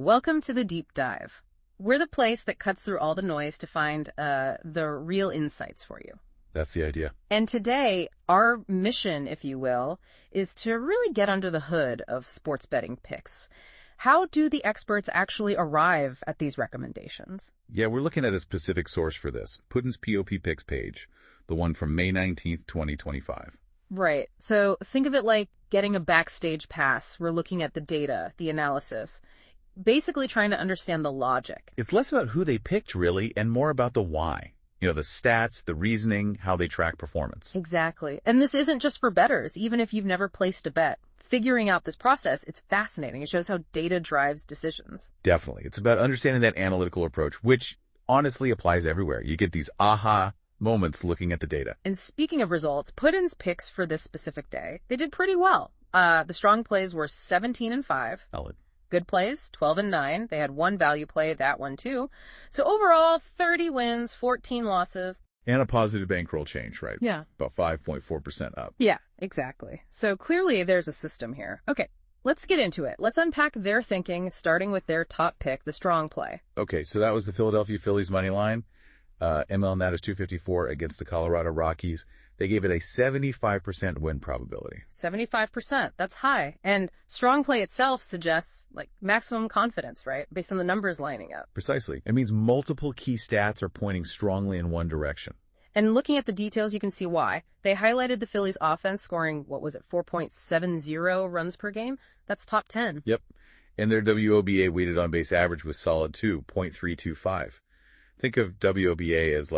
Welcome to the Deep Dive. We're the place that cuts through all the noise to find the real insights for you. That's the idea. And today, our mission, if you will, is to really get under the hood of sports betting picks. How do the experts actually arrive at these recommendations? Yeah, we're looking at a specific source for this, Putin's POP Picks page, the one from May 19th, 2025. Right. So think of it like getting a backstage pass. We're looking at the data, the analysis, basically trying to understand the logic. It's less about who they picked, really, and more about the why. The stats, the reasoning, how they track performance. Exactly. And this isn't just for bettors, even if you've never placed a bet. Figuring out this process, it's fascinating. It shows how data drives decisions. Definitely. It's about understanding that analytical approach, which honestly applies everywhere. You get these aha moments looking at the data. And speaking of results, Putin's picks for this specific day, they did pretty well. The strong plays were 17-5. Solid. Good plays, 12-9. They had one value play, that one too. So overall, 30 wins, 14 losses. And a positive bankroll change, right? Yeah. About 5.4% up. Yeah, exactly. So clearly there's a system here. Okay, let's get into it. Let's unpack their thinking, starting with their top pick, the strong play. Okay, so that was the Philadelphia Phillies money line. ML Nat is 254 against the Colorado Rockies. They gave it a 75% win probability. 75%. That's high. And strong play itself suggests maximum confidence, right? Based on the numbers lining up. Precisely. It means multiple key stats are pointing strongly in one direction. And looking at the details, you can see why. They highlighted the Phillies offense scoring, 4.70 runs per game? That's top 10. Yep. And their WOBA weighted on base average was solid too, 0.325. Think of WOBA as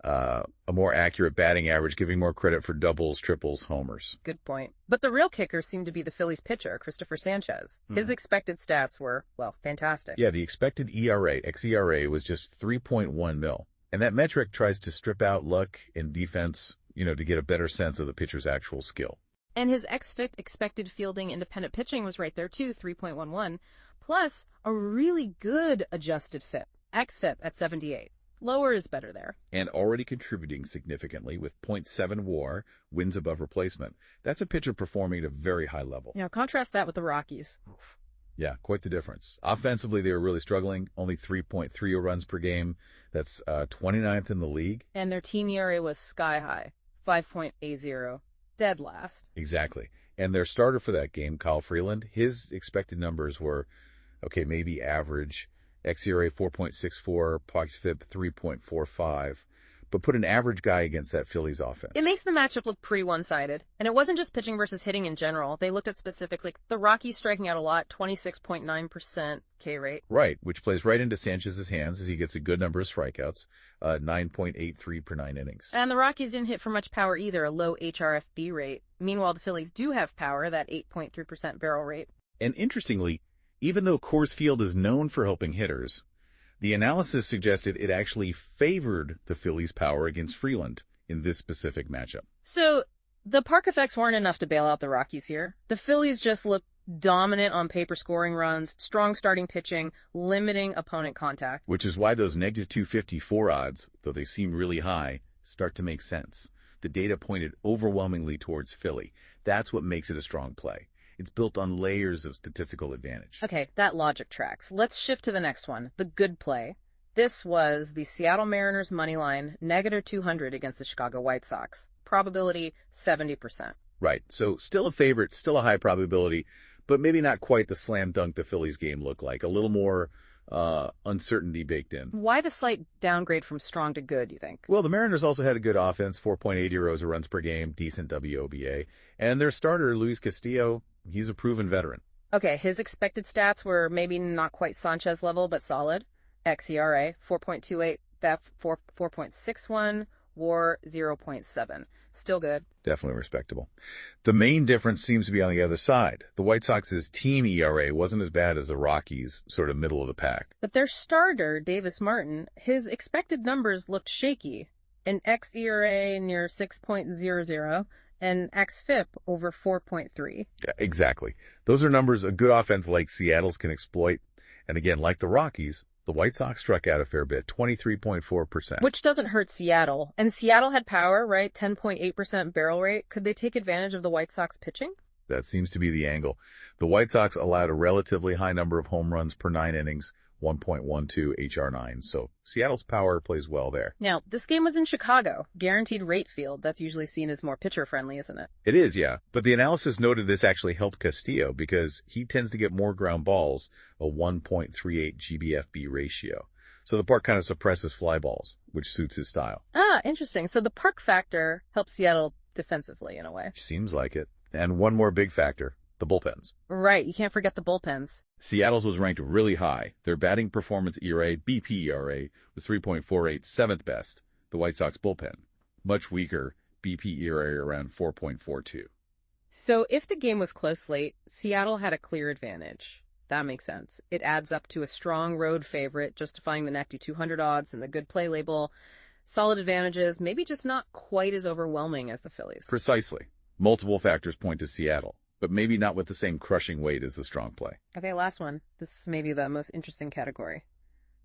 a more accurate batting average, giving more credit for doubles, triples, homers. Good point. But the real kicker seemed to be the Phillies pitcher, Christopher Sanchez. His expected stats were, fantastic. Yeah, the expected ERA, xERA, was just 3.1 mil. And that metric tries to strip out luck and defense, to get a better sense of the pitcher's actual skill. And his xFIP, expected fielding independent pitching, was right there too, 3.11, plus a really good adjusted FIP, xFIP at 78. Lower is better there. And already contributing significantly with 0.7 WAR, wins above replacement. That's a pitcher performing at a very high level. Contrast that with the Rockies. Oof. Yeah, quite the difference. Offensively, they were really struggling, only 3.30 runs per game. That's 29th in the league. And their team ERA was sky high, 5.80, dead last. Exactly. And their starter for that game, Kyle Freeland, his expected numbers were, maybe average. xERA 4.64, xFIP 3.45, but put an average guy against that Phillies offense. It makes the matchup look pretty one-sided. And it wasn't just pitching versus hitting in general. They looked at specifics like the Rockies striking out a lot, 26.9% K rate. Right, which plays right into Sanchez's hands as he gets a good number of strikeouts, 9.83 per 9 innings. And the Rockies didn't hit for much power either, a low HRFB rate. Meanwhile, the Phillies do have power, that 8.3% barrel rate. And interestingly, even though Coors Field is known for helping hitters, the analysis suggested it actually favored the Phillies' power against Freeland in this specific matchup. So the park effects weren't enough to bail out the Rockies here. The Phillies just looked dominant on paper scoring runs, strong starting pitching, limiting opponent contact. Which is why those negative 254 odds, though they seem really high, start to make sense. The data pointed overwhelmingly towards Philly. That's what makes it a strong play. It's built on layers of statistical advantage. Okay, that logic tracks. Let's shift to the next one, the good play. This was the Seattle Mariners money line, negative 200 against the Chicago White Sox. Probability, 70%. Right, so still a favorite, still a high probability, but maybe not quite the slam dunk the Phillies game looked like. A little more uncertainty baked in. Why the slight downgrade from strong to good, you think? Well, the Mariners also had a good offense, 4.80 runs per game, decent WOBA. And their starter, Luis Castillo, he's a proven veteran. Okay, his expected stats were maybe not quite Sanchez level, but solid. xERA, 4.28, FIP 4.61, WAR 0.7. Still good. Definitely respectable. The main difference seems to be on the other side. The White Sox's team ERA wasn't as bad as the Rockies, sort of middle of the pack. But their starter, Davis Martin, his expected numbers looked shaky. An xERA near 6.00 and xFIP over 4.3. Yeah, exactly. Those are numbers a good offense like Seattle's can exploit. And again, like the Rockies, the White Sox struck out a fair bit, 23.4%. Which doesn't hurt Seattle. And Seattle had power, right? 10.8% barrel rate. Could they take advantage of the White Sox pitching? That seems to be the angle. The White Sox allowed a relatively high number of home runs per 9 innings, 1.12 HR9, so Seattle's power plays well there. Now, this game was in Chicago, guaranteed rate field. That's usually seen as more pitcher-friendly, isn't it? It is, yeah. But the analysis noted this actually helped Castillo because he tends to get more ground balls, a 1.38 GBFB ratio. So the park kind of suppresses fly balls, which suits his style. Ah, interesting. So the park factor helps Seattle defensively in a way. Seems like it. And one more big factor, the bullpens. Right, you can't forget the bullpens. Seattle's was ranked really high. Their batting performance ERA, BP ERA, was 3.48, seventh best. The White Sox bullpen, much weaker, BP ERA around 4.42. So if the game was close late, Seattle had a clear advantage. That makes sense. It adds up to a strong road favorite, justifying the Nifty 200 odds and the good play label. Solid advantages, maybe just not quite as overwhelming as the Phillies. Precisely. Multiple factors point to Seattle, but maybe not with the same crushing weight as the strong play. Okay, last one. This may be the most interesting category.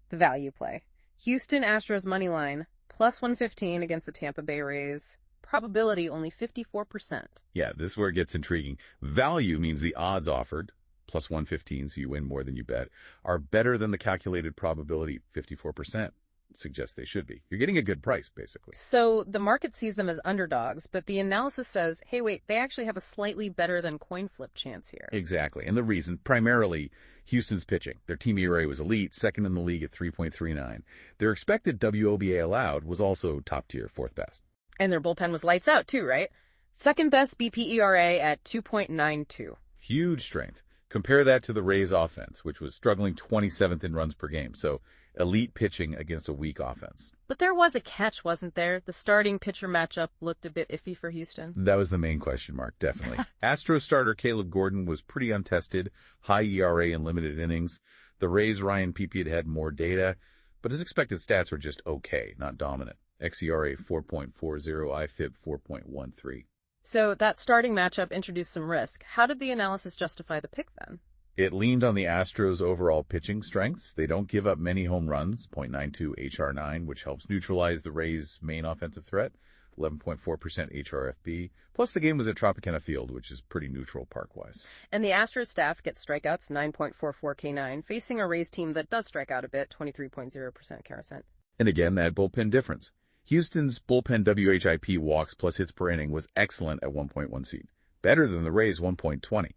The value play. Houston Astros money line, plus 115 against the Tampa Bay Rays. Probability only 54%. Yeah, this is where it gets intriguing. Value means the odds offered, plus 115, so you win more than you bet, are better than the calculated probability, 54%. Suggests they should be. You're getting a good price, basically. So the market sees them as underdogs, but the analysis says, hey, wait, they actually have a slightly better than coin flip chance here. Exactly. And the reason, primarily, Houston's pitching. Their team ERA was elite, second in the league at 3.39. Their expected WOBA allowed was also top tier, fourth best. And their bullpen was lights out too, right? Second best BP ERA at 2.92. Huge strength. Compare that to the Rays offense, which was struggling 27th in runs per game. So elite pitching against a weak offense. But there was a catch, wasn't there? The starting pitcher matchup looked a bit iffy for Houston. That was the main question mark, definitely. Astros starter Caleb Gordon was pretty untested, high ERA in limited innings. The Rays' Ryan Pepiot had more data, but his expected stats were just okay, not dominant. xERA 4.40, IFIP 4.13. So that starting matchup introduced some risk. How did the analysis justify the pick then? It leaned on the Astros' overall pitching strengths. They don't give up many home runs, .92 HR9, which helps neutralize the Rays' main offensive threat, 11.4% HRFB. Plus, the game was at Tropicana Field, which is pretty neutral park-wise. And the Astros staff gets strikeouts, 9.44 K9, facing a Rays team that does strike out a bit, 23.0% K%. And again, that bullpen difference. Houston's bullpen WHIP walks plus hits per inning was excellent at 1.1 seed, better than the Rays' 1.20.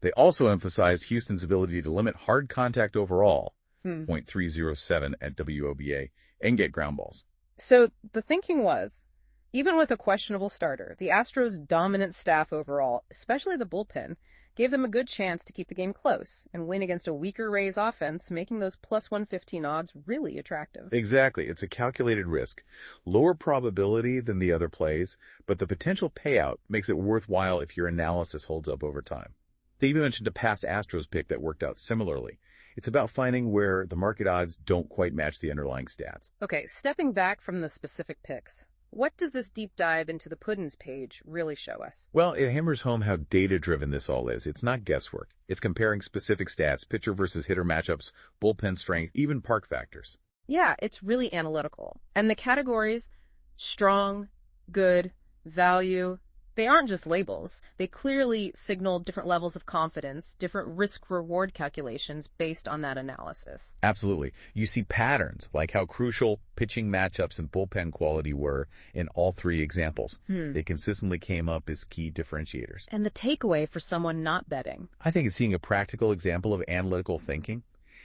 They also emphasized Houston's ability to limit hard contact overall, .307 at WOBA, and get ground balls. So the thinking was, even with a questionable starter, the Astros' dominant staff overall, especially the bullpen, gave them a good chance to keep the game close and win against a weaker Rays offense, making those plus 115 odds really attractive. Exactly. It's a calculated risk. Lower probability than the other plays, but the potential payout makes it worthwhile if your analysis holds up over time. They even mentioned a past Astros pick that worked out similarly. It's about finding where the market odds don't quite match the underlying stats. Okay, stepping back from the specific picks, what does this deep dive into the Puddin's page really show us? Well, it hammers home how data-driven this all is. It's not guesswork. It's comparing specific stats, pitcher versus hitter matchups, bullpen strength, even park factors. Yeah, it's really analytical. And the categories, strong, good, value, they aren't just labels. They clearly signal different levels of confidence, different risk-reward calculations based on that analysis. Absolutely. You see patterns, like how crucial pitching matchups and bullpen quality were in all three examples. They consistently came up as key differentiators. And the takeaway for someone not betting? I think it's seeing a practical example of analytical thinking,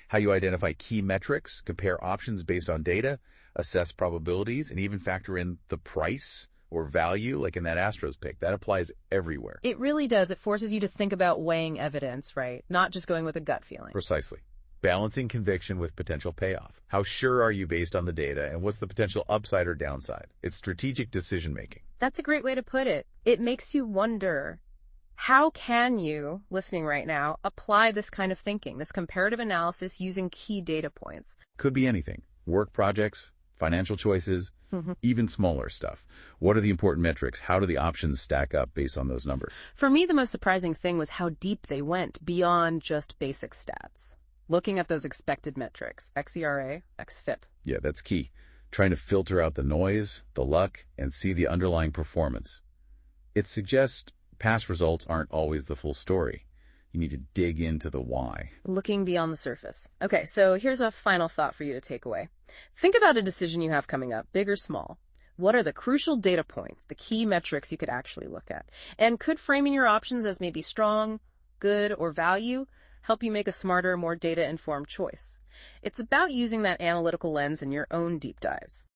how you identify key metrics, compare options based on data, assess probabilities, and even factor in the price or value, like in that Astros pick. That applies everywhere. It really does. It forces you to think about weighing evidence, right? Not just going with a gut feeling. Precisely. Balancing conviction with potential payoff. How sure are you based on the data, and what's the potential upside or downside? It's strategic decision-making. That's a great way to put it. It makes you wonder, how can you, listening right now, apply this kind of thinking, this comparative analysis using key data points? Could be anything. Work projects, financial choices, even smaller stuff. What are the important metrics? How do the options stack up based on those numbers? For me, the most surprising thing was how deep they went beyond just basic stats. Looking at those expected metrics, xERA, xFIP. Yeah, that's key. Trying to filter out the noise, the luck, and see the underlying performance. It suggests Past results aren't always the full story. You need to dig into the why. Looking beyond the surface. Okay, so here's a final thought for you to take away. Think about a decision you have coming up, big or small. What are the crucial data points, the key metrics you could actually look at? And could framing your options as maybe strong, good, or value help you make a smarter, more data-informed choice? It's about using that analytical lens in your own deep dives.